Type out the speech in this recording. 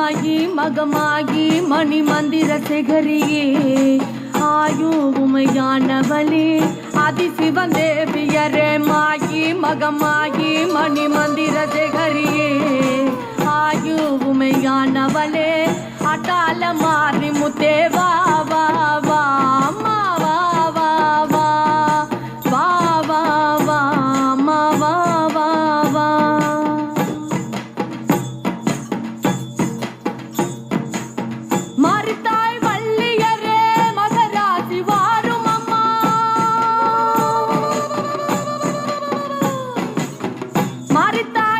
மாயி மகமாகி மணி மந்திர சேகரியே ஆயும் உமையானவளே அதிசிவன் தேவியரே மாயி மகமாகி மணி மந்திர சேகரியே ஆயும் உமையானவளே அட்டால மாறி முத்தே வா வா வா அம்மா வா வா வா வா வா வா அம்மா வா வா வா மாரித்தாய் வள்ளியரே மகராசி வாரும் அம்மா மாரித்தாய்